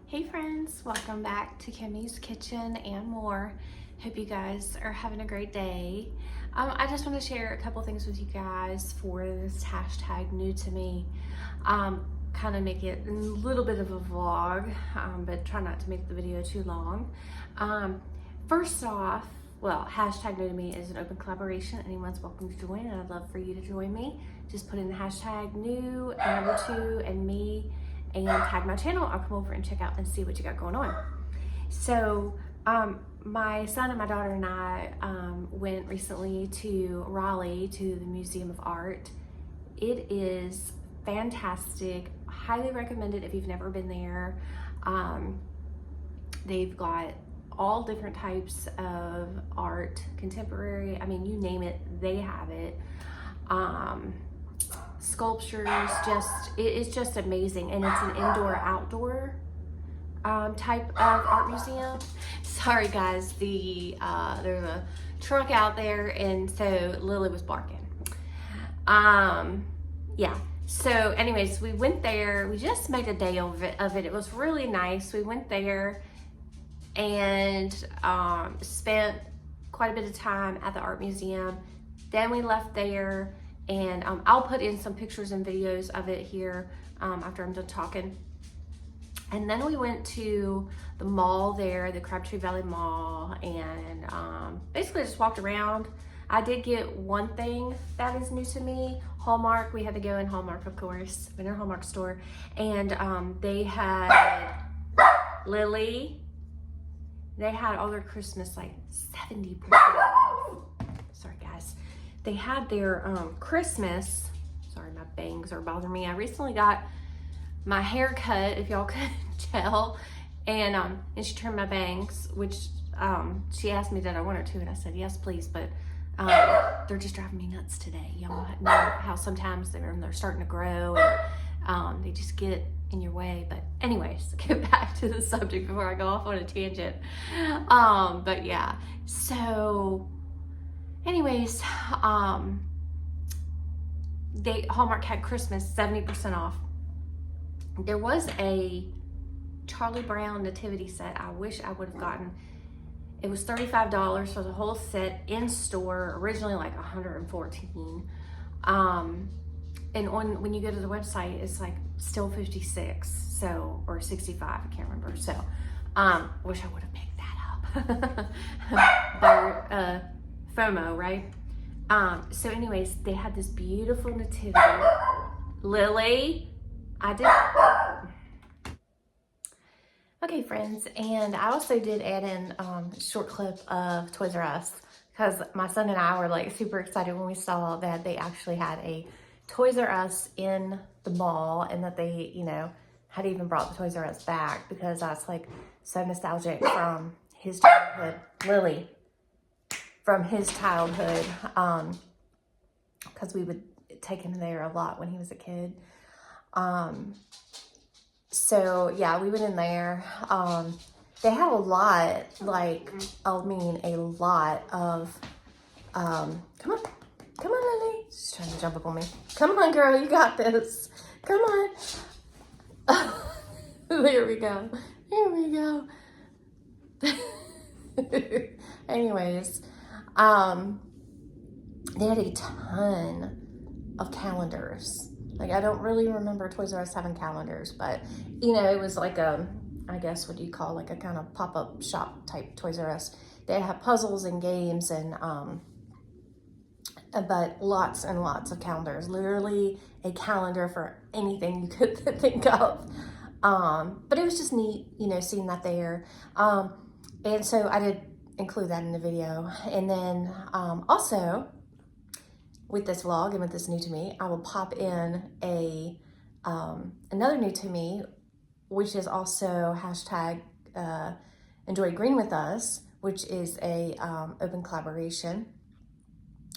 Hey friends, welcome back to Kimmy's Kitchen and more. Hope you guys are having a great day. I just want to share a couple things with you guys for this hashtag new to me. Kind of make it a little bit of a vlog, but try not to make the video too long. First off, well, hashtag new to me is an open collaboration. Anyone's welcome to join, and I'd love for you to join me. Just put in the hashtag new, number 2, and me, and tag my channel. I'll come over and check out and see what you got going on. So my son and my daughter and I went recently to Raleigh to the Museum of Art. It is fantastic. Highly recommended if you've never been there. They've got all different types of art, contemporary, I mean, you name it, they have it. Sculptures, it's just amazing, and it's an indoor-outdoor type of art museum. Sorry guys, there's a truck out there, and so Lily was barking. Yeah, so anyways, we went there. We just made a day of it. It was really nice. We went there and spent quite a bit of time at the art museum. Then we left there, and I'll put in some pictures and videos of it here after I'm done talking. And then we went to the mall there, the Crabtree Valley Mall, and basically just walked around. I did get one thing that is new to me, Hallmark. We had to go in Hallmark, of course, in our Hallmark store. And they had Lily. They had all their Christmas, like 70% off. Sorry, guys. They had their Christmas, sorry, my bangs are bothering me. I recently got my hair cut, if y'all could tell, and she trimmed my bangs, which she asked me did I want her to, and I said, yes, please, but they're just driving me nuts today. Y'all know how sometimes they're starting to grow, and they just get in your way. But anyways, get back to the subject before I go off on a tangent. But yeah, so anyways, Hallmark had Christmas 70% off. There was a Charlie Brown nativity set I wish I would have gotten. It was $35 for the whole set in store, originally like $114. And when you go to the website, it's like still 56, so, or 65, I can't remember. So, wish I would have picked that up. But, FOMO, right? So anyways, they had this beautiful nativity. Lily, I did. Okay, friends, and I also did add in a short clip of Toys R Us, because my son and I were like super excited when we saw that they actually had a Toys R Us in the mall, and that they, you know, had even brought the Toys R Us back, because that's like so nostalgic from his childhood. Lily, from his childhood, because we would take him there a lot when he was a kid. So yeah, we went in there. They had a lot, like, I mean, a lot of, come on, Lily. She's trying to jump up on me. Come on, girl, you got this. Come on. There we go. There we go. Anyways, they had a ton of calendars. Like, I don't really remember Toys R Us having calendars, but, you know, it was like a, I guess, what do you call, like a kind of pop-up shop type Toys R Us. They have puzzles and games, and, but lots and lots of calendars. Literally a calendar for anything you could think of. But it was just neat, you know, seeing that there. And so I did include that in the video. And then also, with this vlog and with this new to me, I will pop in another new to me, which is also hashtag enjoy green with us, which is a open collaboration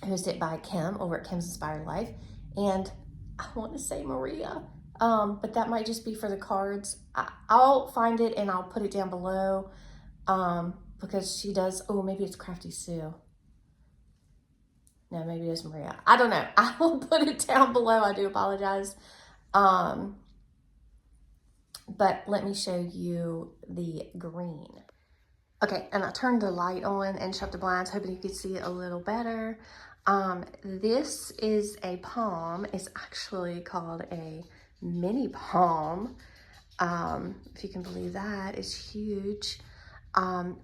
hosted by Kim over at Kim's Inspired Life. And I want to say Maria, but that might just be for the cards. I'll find it and I'll put it down below, because she does, oh, maybe it's Crafty Sue. No, maybe it's Maria. I don't know. I will put it down below. I do apologize. But let me show you the green. Okay, and I turned the light on and shut the blinds, hoping you could see it a little better. This is a palm. It's actually called a mini palm. If you can believe that, it's huge.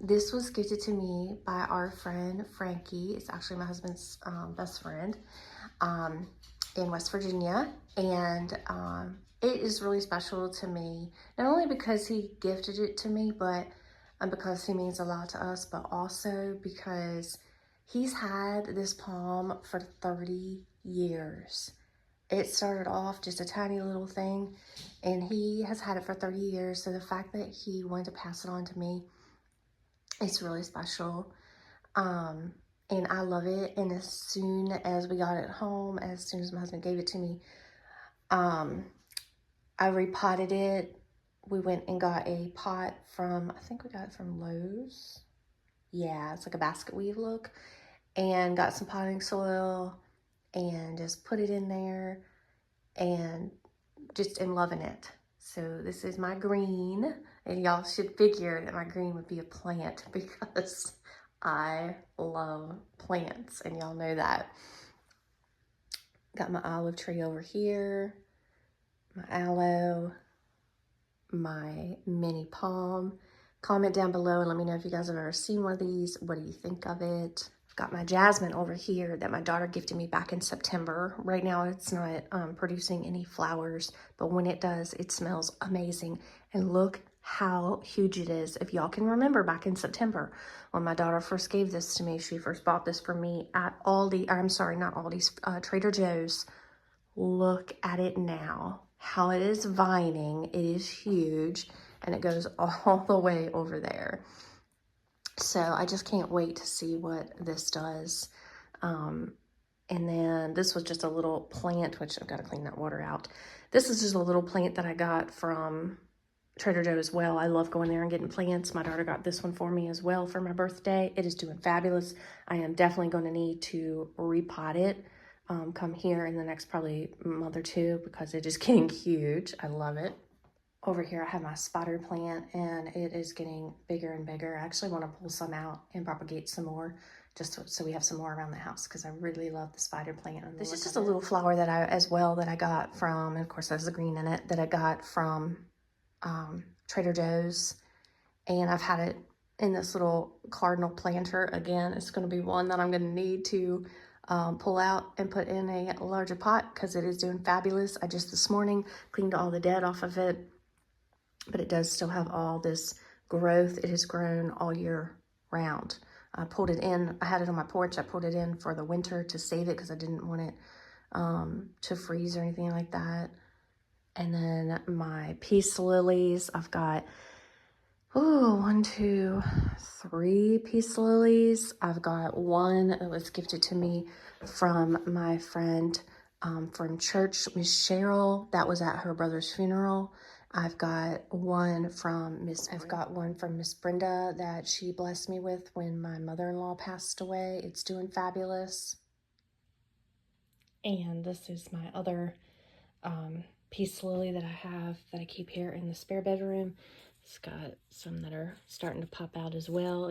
This was gifted to me by our friend Frankie. It's actually my husband's best friend in West Virginia. And it is really special to me, not only because he gifted it to me, but because he means a lot to us, but also because he's had this palm for 30 years. It started off just a tiny little thing, and he has had it for 30 years. So the fact that he wanted to pass it on to me, it's really special. And I love it. And as soon as we got it home, as soon as my husband gave it to me, I repotted it. We went and got a pot from, I think we got it from Lowe's. Yeah, it's like a basket weave look. And got some potting soil and just put it in there and just am loving it. So this is my green, and y'all should figure that my green would be a plant because I love plants, and y'all know that. Got my olive tree over here, my aloe, my mini palm. Comment down below and let me know if you guys have ever seen one of these. What do you think of it? I've got my jasmine over here that my daughter gifted me back in September. Right now it's not producing any flowers, but when it does, it smells amazing. And look how huge it is. If y'all can remember back in September when my daughter first gave this to me, she first bought this for me at Aldi, I'm sorry, not Aldi's, Trader Joe's. Look at it now, how it is vining. It is huge, and it goes all the way over there. So I just can't wait to see what this does. And then this was just a little plant, which I've got to clean that water out. This is just a little plant that I got from Trader Joe as well. I love going there and getting plants. My daughter got this one for me as well for my birthday. It is doing fabulous. I am definitely going to need to repot it. Come here in the next probably month or two because it is getting huge. I love it. Over here I have my spider plant, and it is getting bigger and bigger. I actually want to pull some out and propagate some more just so we have some more around the house because I really love the spider plant. This is just a little flower that I got from, and of course there's the green in it, that I got from Trader Joe's, and I've had it in this little cardinal planter. Again, it's going to be one that I'm going to need to pull out and put in a larger pot because it is doing fabulous. I just this morning cleaned all the dead off of it, but it does still have all this growth. It has grown all year round. I pulled it in. I had it on my porch. I pulled it in for the winter to save it because I didn't want it to freeze or anything like that. And then my peace lilies, I've got, oh, 1, 2, 3 peace lilies. I've got one that was gifted to me from my friend from church, Miss Cheryl. That was at her brother's funeral. I've got one from Miss Brenda that she blessed me with when my mother-in-law passed away. It's doing fabulous. And this is my other peace lily that I have that I keep here in the spare bedroom. It's got some that are starting to pop out as well.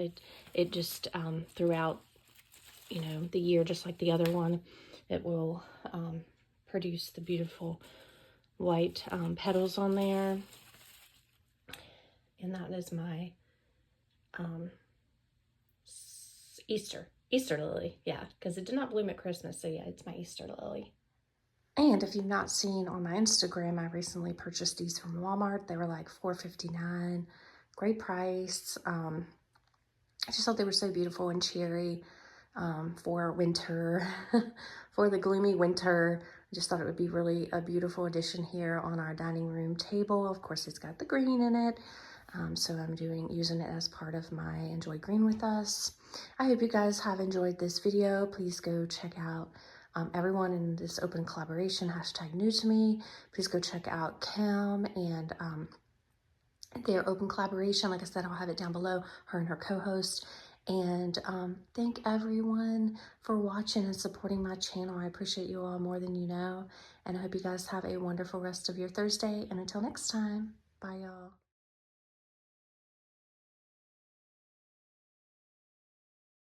It just throughout, you know, the year, just like the other one, it will produce the beautiful white petals on there. And that is my Easter lily. Yeah, because it did not bloom at Christmas. So yeah, it's my Easter lily. And if you've not seen on my Instagram, I recently purchased these from Walmart. They were like $4.59. Great price. I just thought they were so beautiful and cheery for winter, for the gloomy winter. I just thought it would be really a beautiful addition here on our dining room table. Of course, it's got the green in it. So I'm using it as part of my Enjoy Green with Us. I hope you guys have enjoyed this video. Please go check out everyone in this open collaboration, #NewToMe. Please go check out Cam and their open collaboration. Like I said, I'll have it down below, her and her co-host. And thank everyone for watching and supporting my channel. I appreciate you all more than you know. And I hope you guys have a wonderful rest of your Thursday. And until next time. Bye, y'all.